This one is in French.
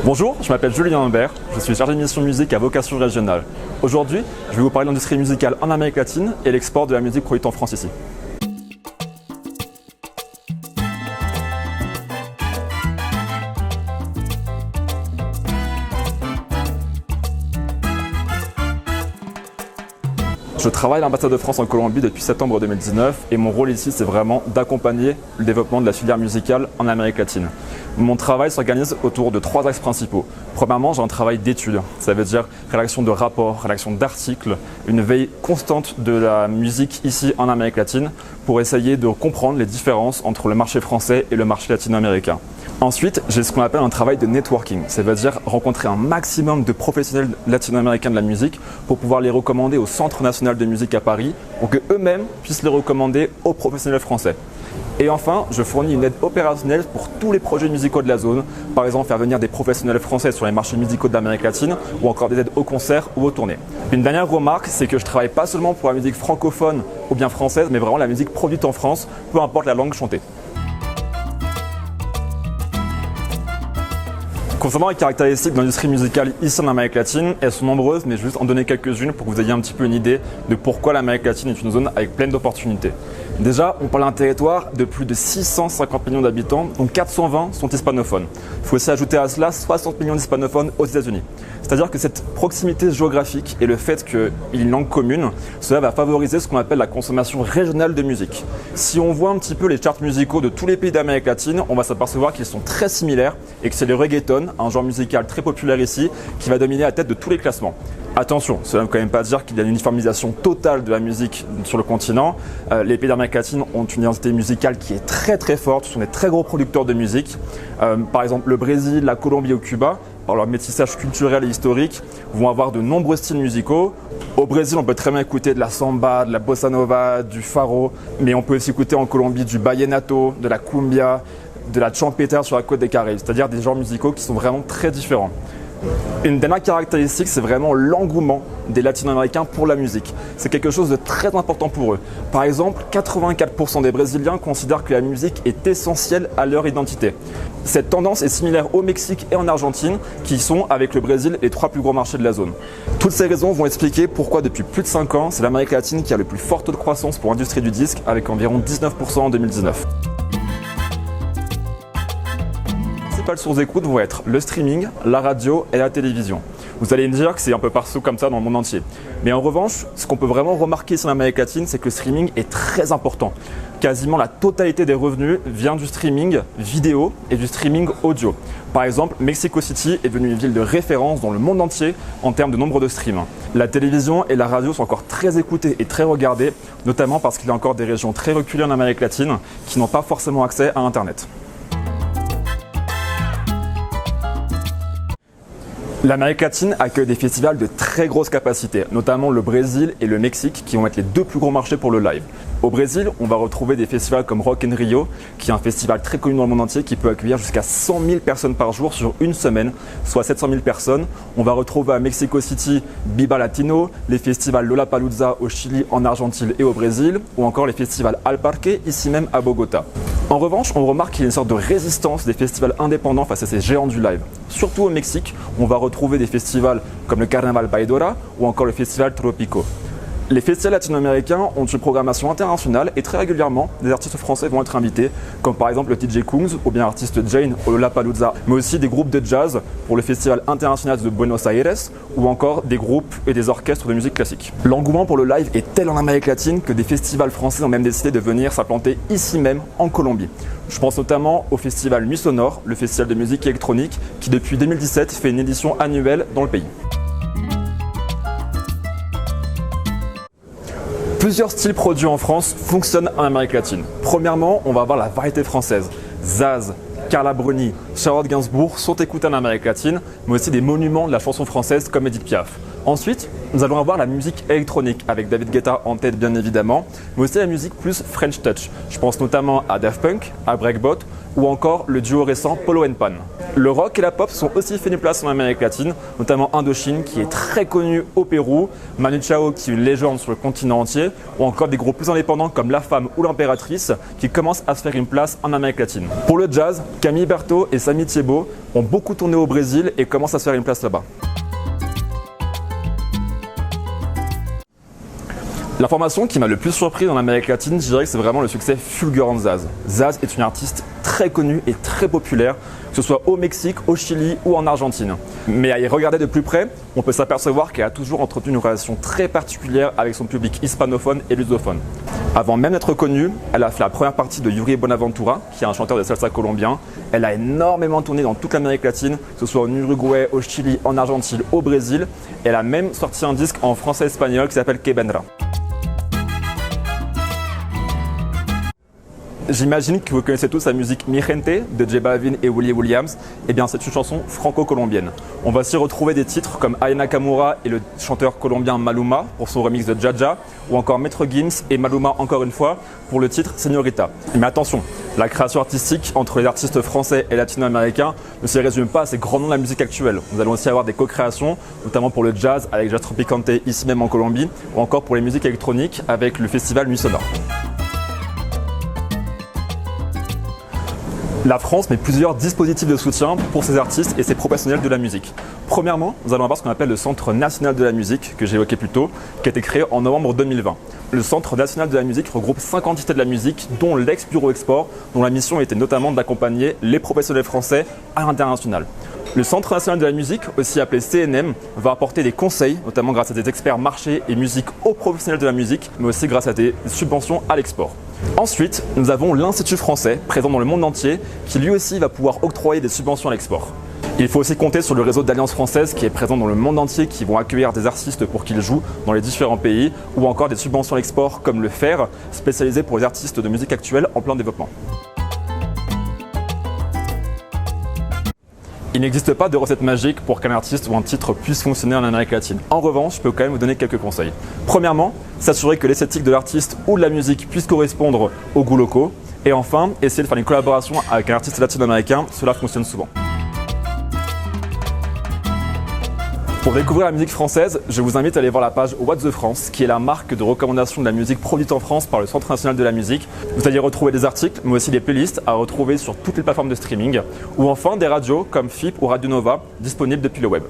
Bonjour, je m'appelle Julien Humbert, je suis chargé de mission musique à vocation régionale. Aujourd'hui, je vais vous parler de l'industrie musicale en Amérique latine et l'export de la musique produite en France ici. Je travaille à l'ambassade de France en Colombie depuis septembre 2019 et mon rôle ici c'est vraiment d'accompagner le développement de la filière musicale en Amérique latine. Mon travail s'organise autour de 3 axes principaux. Premièrement, j'ai un travail d'étude, ça veut dire rédaction de rapports, rédaction d'articles, une veille constante de la musique ici en Amérique latine pour essayer de comprendre les différences entre le marché français et le marché latino-américain. Ensuite, j'ai ce qu'on appelle un travail de networking, ça veut dire rencontrer un maximum de professionnels latino-américains de la musique pour pouvoir les recommander au Centre national de musique à Paris pour qu'eux-mêmes puissent les recommander aux professionnels français. Et enfin, je fournis une aide opérationnelle pour tous les projets musicaux de la zone, par exemple faire venir des professionnels français sur les marchés musicaux d'Amérique latine ou encore des aides aux concerts ou aux tournées. Une dernière remarque, c'est que je travaille pas seulement pour la musique francophone ou bien française, mais vraiment la musique produite en France, peu importe la langue chantée. Concernant les caractéristiques de l'industrie musicale ici en Amérique latine, elles sont nombreuses, mais je vais juste en donner quelques-unes pour que vous ayez un petit peu une idée de pourquoi l'Amérique latine est une zone avec plein d'opportunités. Déjà, on parle d'un territoire de plus de 650 millions d'habitants, dont 420 sont hispanophones. Il faut aussi ajouter à cela 60 millions d'hispanophones aux États-Unis. C'est-à-dire que cette proximité géographique et le fait qu'il y ait une langue commune, cela va favoriser ce qu'on appelle la consommation régionale de musique. Si on voit un petit peu les charts musicaux de tous les pays d'Amérique latine, on va s'apercevoir qu'ils sont très similaires et que c'est le reggaeton, un genre musical très populaire ici, qui va dominer la tête de tous les classements. Attention, cela ne veut quand même pas dire qu'il y a une uniformisation totale de la musique sur le continent. Les pays d'Amérique latine ont une identité musicale qui est très forte, ce sont des très gros producteurs de musique. Par exemple, le Brésil, la Colombie ou Cuba, par leur métissage culturel et historique, vont avoir de nombreux styles musicaux. Au Brésil, on peut très bien écouter de la samba, de la bossa nova, du fado, mais on peut aussi écouter en Colombie du vallenato, de la cumbia, de la champeta sur la côte des Caraïbes, c'est-à-dire des genres musicaux qui sont vraiment très différents. Une dernière caractéristique, c'est vraiment l'engouement des latino-américains pour la musique. C'est quelque chose de très important pour eux. Par exemple, 84% des Brésiliens considèrent que la musique est essentielle à leur identité. Cette tendance est similaire au Mexique et en Argentine, qui sont, avec le Brésil, les 3 plus gros marchés de la zone. Toutes ces raisons vont expliquer pourquoi depuis plus de 5 ans, c'est l'Amérique latine qui a le plus fort taux de croissance pour l'industrie du disque, avec environ 19% en 2019. Les principales sources d'écoute vont être le streaming, la radio et la télévision. Vous allez me dire que c'est un peu partout comme ça dans le monde entier. Mais en revanche, ce qu'on peut vraiment remarquer sur l'Amérique latine, c'est que le streaming est très important. Quasiment la totalité des revenus vient du streaming vidéo et du streaming audio. Par exemple, Mexico City est devenue une ville de référence dans le monde entier en termes de nombre de streams. La télévision et la radio sont encore très écoutées et très regardées, notamment parce qu'il y a encore des régions très reculées en Amérique latine qui n'ont pas forcément accès à Internet. L'Amérique latine accueille des festivals de très grosse capacité, notamment le Brésil et le Mexique qui vont être les 2 plus gros marchés pour le live. Au Brésil, on va retrouver des festivals comme Rock in Rio, qui est un festival très connu dans le monde entier qui peut accueillir jusqu'à 100 000 personnes par jour sur une semaine, soit 700 000 personnes. On va retrouver à Mexico City Viva Latino, les festivals Lollapalooza au Chili, en Argentine et au Brésil, ou encore les festivals Al Parque, ici même à Bogota. En revanche, on remarque qu'il y a une sorte de résistance des festivals indépendants face à ces géants du live. Surtout au Mexique, on va retrouver des festivals comme le Carnaval Baidora ou encore le festival Tropico. Les festivals latino-américains ont une programmation internationale et très régulièrement, des artistes français vont être invités, comme par exemple le DJ Kungs ou bien l'artiste Jane au Lollapalooza, mais aussi des groupes de jazz pour le Festival international de Buenos Aires ou encore des groupes et des orchestres de musique classique. L'engouement pour le live est tel en Amérique latine que des festivals français ont même décidé de venir s'implanter ici même en Colombie. Je pense notamment au festival Nuit Sonore, le festival de musique électronique qui depuis 2017 fait une édition annuelle dans le pays. Plusieurs styles produits en France fonctionnent en Amérique latine. Premièrement, on va avoir la variété française. Zaz, Carla Bruni, Charlotte Gainsbourg sont écoutés en Amérique latine, mais aussi des monuments de la chanson française comme Edith Piaf. Ensuite, nous allons avoir la musique électronique avec David Guetta en tête bien évidemment, mais aussi la musique plus French Touch. Je pense notamment à Daft Punk, à Breakbot ou encore le duo récent Polo & Pan. Le rock et la pop sont aussi fait une place en Amérique latine, notamment Indochine qui est très connu au Pérou, Manu Chao qui est une légende sur le continent entier, ou encore des groupes plus indépendants comme La Femme ou L'Impératrice qui commencent à se faire une place en Amérique latine. Pour le jazz, Camille Berto et Samy Thiebaud ont beaucoup tourné au Brésil et commencent à se faire une place là-bas. La formation qui m'a le plus surpris dans l'Amérique latine, je dirais que c'est vraiment le succès fulgurant de Zaz. Zaz est une artiste très connue et très populaire, que ce soit au Mexique, au Chili ou en Argentine. Mais à y regarder de plus près, on peut s'apercevoir qu'elle a toujours entretenu une relation très particulière avec son public hispanophone et lusophone. Avant même d'être connue, elle a fait la première partie de Yuri Bonaventura, qui est un chanteur de salsa colombien. Elle a énormément tourné dans toute l'Amérique latine, que ce soit en Uruguay, au Chili, en Argentine, au Brésil. Elle a même sorti un disque en français et espagnol qui s'appelle Que Vendra. J'imagine que vous connaissez tous la musique Mi Gente de J Balvin et Willie Williams. Eh bien, c'est une chanson franco-colombienne. On va aussi retrouver des titres comme Aya Nakamura et le chanteur colombien Maluma pour son remix de Jaja, ou encore Maître Gims et Maluma encore une fois pour le titre Señorita. Mais attention, la création artistique entre les artistes français et latino-américains ne se résume pas à ces grands noms de la musique actuelle. Nous allons aussi avoir des co-créations, notamment pour le jazz avec Jazz Tropicante ici même en Colombie, ou encore pour les musiques électroniques avec le festival Nuit Sonore. La France met plusieurs dispositifs de soutien pour ces artistes et ces professionnels de la musique. Premièrement, nous allons avoir ce qu'on appelle le Centre national de la musique, que j'ai évoqué plus tôt, qui a été créé en novembre 2020. Le Centre national de la musique regroupe 5 entités de la musique, dont l'ex-Bureau Export, dont la mission était notamment d'accompagner les professionnels français à l'international. Le Centre national de la musique, aussi appelé CNM, va apporter des conseils, notamment grâce à des experts marché et musique aux professionnels de la musique, mais aussi grâce à des subventions à l'export. Ensuite, nous avons l'Institut français, présent dans le monde entier, qui lui aussi va pouvoir octroyer des subventions à l'export. Il faut aussi compter sur le réseau d'Alliance française qui est présent dans le monde entier, qui vont accueillir des artistes pour qu'ils jouent dans les différents pays, ou encore des subventions à l'export comme le FAIR, spécialisé pour les artistes de musique actuelle en plein développement. Il n'existe pas de recette magique pour qu'un artiste ou un titre puisse fonctionner en Amérique latine. En revanche, je peux quand même vous donner quelques conseils. Premièrement, s'assurer que l'esthétique de l'artiste ou de la musique puisse correspondre aux goûts locaux. Et enfin, essayer de faire une collaboration avec un artiste latino-américain, cela fonctionne souvent. Pour découvrir la musique française, je vous invite à aller voir la page What the France, qui est la marque de recommandation de la musique produite en France par le Centre national de la musique. Vous allez retrouver des articles, mais aussi des playlists à retrouver sur toutes les plateformes de streaming, ou enfin des radios comme FIP ou Radio Nova, disponibles depuis le web.